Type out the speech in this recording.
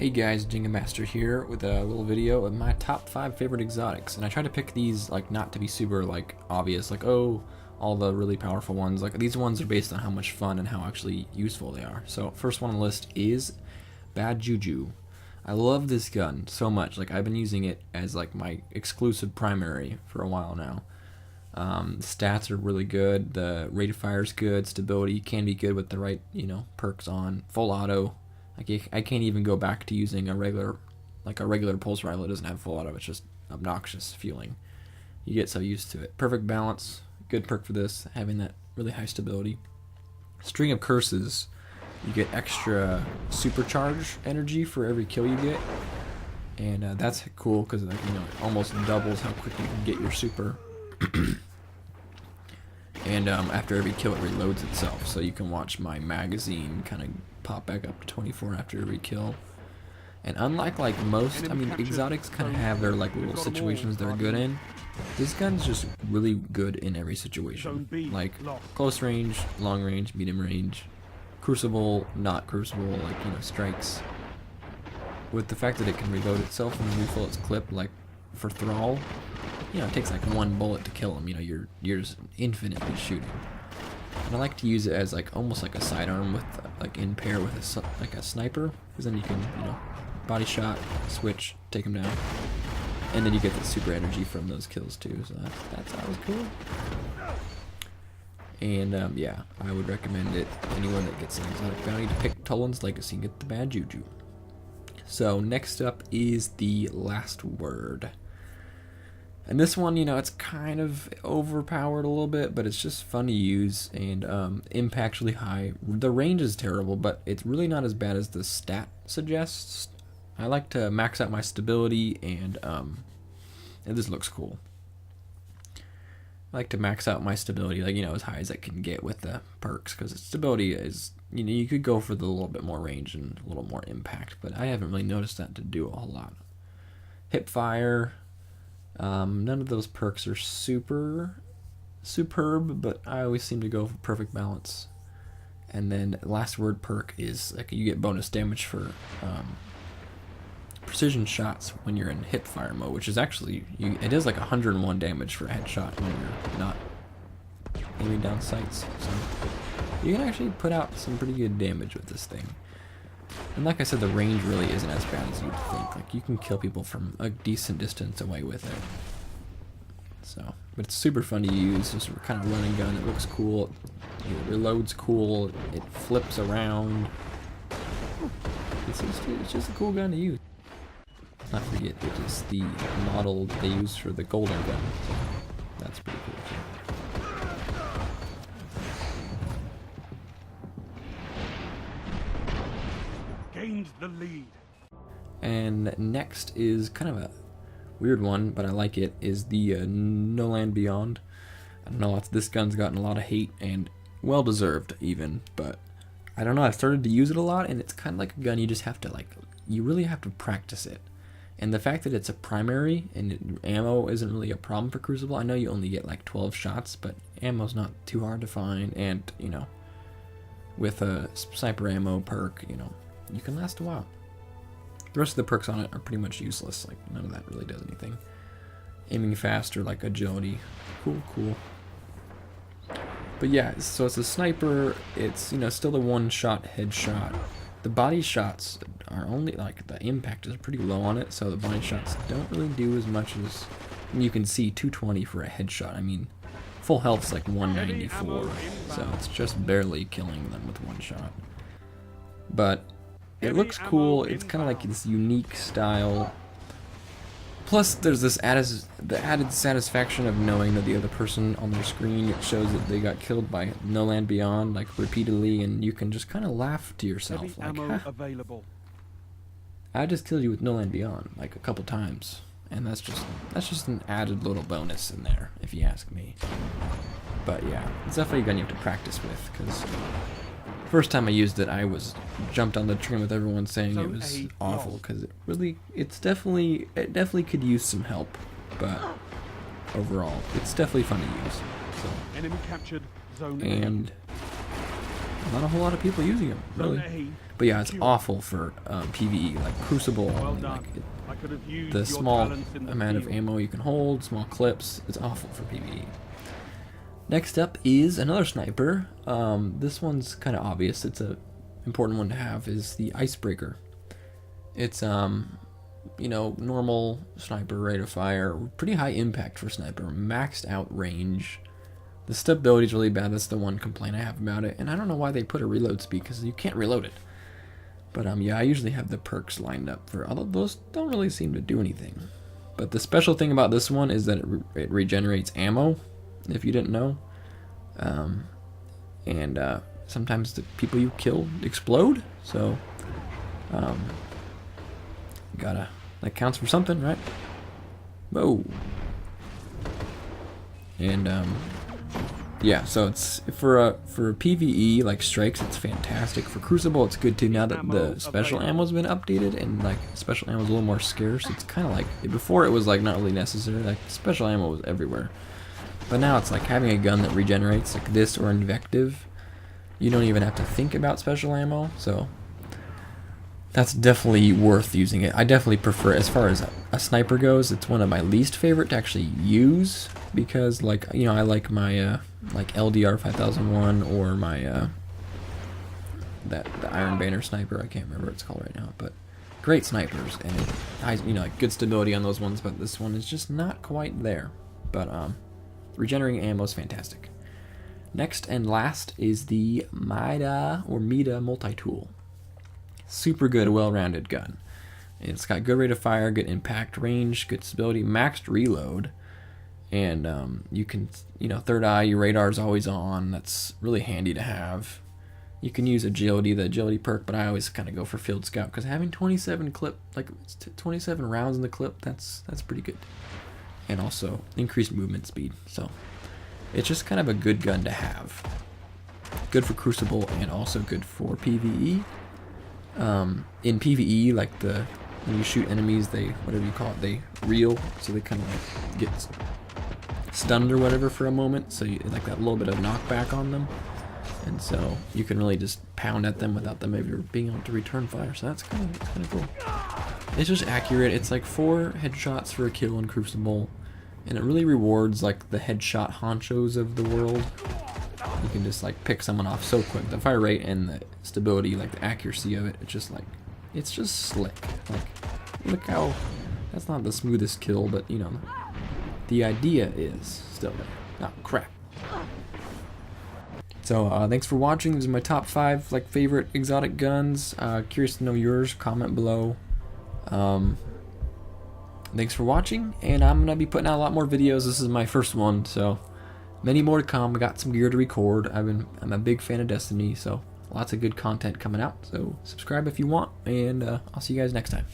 Hey guys, Jenga Master here with a little video of my top 5 favorite exotics, and I try to pick these like not to be super like obvious, like oh, all the really powerful ones. Like these ones are based on how much fun and how actually useful they are. So first one on the list is Bad Juju. I love this gun so much. Like I've been using it as like my exclusive primary for a while now. Stats are really good. The rate of fire is good. Stability can be good with the right perks on. Full auto. I can't even go back to using a regular pulse rifle. It doesn't have full auto. It's just obnoxious feeling. You get so used to it. Perfect balance. Good perk for this, having that really high stability. String of curses. You get extra supercharge energy for every kill you get, and that's cool because it almost doubles how quick you can get your super. And after every kill, it reloads itself, so you can watch my magazine kind of pop back up to 24 after every kill. And unlike like most, exotics kind of have their like little situations they're good in. This gun's just really good in every situation, like close range, long range, medium range, crucible, not crucible, like strikes. With the fact that it can reload itself and refill its clip, like for Thrall, it takes like one bullet to kill him. You're just infinitely shooting. And I like to use it as like almost like a sidearm with like in pair with a sniper, because then you can body shot, switch, take him down, and then you get the super energy from those kills too. So that's always cool. And yeah, I would recommend it. Anyone that gets an exotic bounty to pick Tullin's Legacy and get the Bad Juju. So next up is the Last Word. And this one, it's kind of overpowered a little bit, but it's just fun to use, and impact's really high. The range is terrible, but it's really not as bad as the stat suggests. I like to max out my stability, and this looks cool. I like to max out my stability, like, as high as I can get with the perks, because stability is, you could go for the little bit more range and a little more impact, but I haven't really noticed that to do a whole lot. Hip fire. None of those perks are super superb, but I always seem to go for perfect balance. And then Last Word perk is like you get bonus damage for precision shots when you're in hip fire mode, which is actually it is like 101 damage for a headshot when you're not aiming down sights. So you can actually put out some pretty good damage with this thing. And like I said, the range really isn't as bad as you'd think. Like, you can kill people from a decent distance away with it. So, but it's super fun to use. Just kind of running gun. It looks cool. It reloads cool. It flips around. It's just a cool gun to use. Not forget, it is the model they use for the golden gun. So that's pretty cool too. The lead. And next is kind of a weird one, but I like it, is the No Land Beyond. I don't know, this gun's gotten a lot of hate, and well deserved even, but I don't know, I've started to use it a lot, and it's kind of like a gun you just have to you really have to practice it. And the fact that it's a primary and ammo isn't really a problem for Crucible. I know you only get like 12 shots, but ammo's not too hard to find, and with a sniper ammo perk, you can last a while. The rest of the perks on it are pretty much useless. Like, none of that really does anything. Aiming fast or like agility. Cool. But yeah, so it's a sniper. It's, still a one-shot headshot. The body shots are only, the impact is pretty low on it, so the body shots don't really do as much as, you can see 220 for a headshot. Full health's like 194, so it's just barely killing them with one shot. But it looks cool. It's kind of like this unique style. Plus, there's the added satisfaction of knowing that the other person on their screen, it shows that they got killed by No Land Beyond, repeatedly, and you can just kind of laugh to yourself, available. I just killed you with No Land Beyond, a couple times, and that's just an added little bonus in there, if you ask me. But yeah, it's definitely a gun you have to practice with, because first time I used it, I was jumped on the train with everyone saying it was awful, because it definitely could use some help, but overall, it's definitely fun to use. So, enemy captured, zone and not a whole lot of people using them, really. But yeah, it's awful for PvE, like Crucible. Well and, done. like, I could have used the your small talents in the amount of field. ammo you can hold, small clips, it's awful for PvE. Next up is another sniper. This one's kind of obvious. It's a important one to have. Is the Icebreaker. It's you know, normal sniper rate of fire, pretty high impact for sniper, maxed out range. The stability is really bad. That's the one complaint I have about it, and I don't know why they put a reload speed because you can't reload it. But yeah, I usually have the perks lined up for, although those don't really seem to do anything. But the special thing about this one is that it regenerates ammo, if you didn't know. And sometimes the people you kill explode, so that counts for something, right? Whoa. And yeah, so it's for PvE like strikes, it's fantastic. For Crucible, it's good too. Now that the special ammo's been updated and like special ammo's a little more scarce, it's kind of like before it was like not really necessary. Like special ammo was everywhere, but now it's like having a gun that regenerates like this or Invective. You don't even have to think about special ammo, so that's definitely worth using it. I definitely prefer, as far as a sniper goes, it's one of my least favorite to actually use because, like, you know, I like my like LDR 5001 or my the Iron Banner sniper. I can't remember what it's called right now, but great snipers and you know, like good stability on those ones. But this one is just not quite there. But regenerating ammo is fantastic. Next and last is the Mida multi-tool. Super good, well-rounded gun. It's got good rate of fire, good impact range, good stability, maxed reload, and you can, you know, third eye, your radar is always on. That's really handy to have. You can use agility, the agility perk, but I always kind of go for Field Scout because having 27 rounds in the clip, that's pretty good, and also increased movement speed. So it's just kind of a good gun to have. Good for Crucible and also good for PvE. In PvE, like when you shoot enemies, they, whatever you call it, they reel, so they kind of like get stunned or whatever for a moment, so you like that little bit of knockback on them, and so you can really just pound at them without them ever being able to return fire. So that's kind of cool. It's just accurate. It's like 4 headshots for a kill in Crucible, and it really rewards like the headshot honchos of the world. You can just like pick someone off so quick. The fire rate and the stability, like the accuracy of it, it's just slick. Like, look how, that's not the smoothest kill, but you know, the idea is still there. Oh crap. So thanks for watching. These are my top 5 like favorite exotic guns. Curious to know yours. Comment below. Thanks for watching, and I'm gonna be putting out a lot more videos. This is my first one, so many more to come. I got some gear to record. I'm a big fan of Destiny, so lots of good content coming out. So subscribe if you want, and I'll see you guys next time.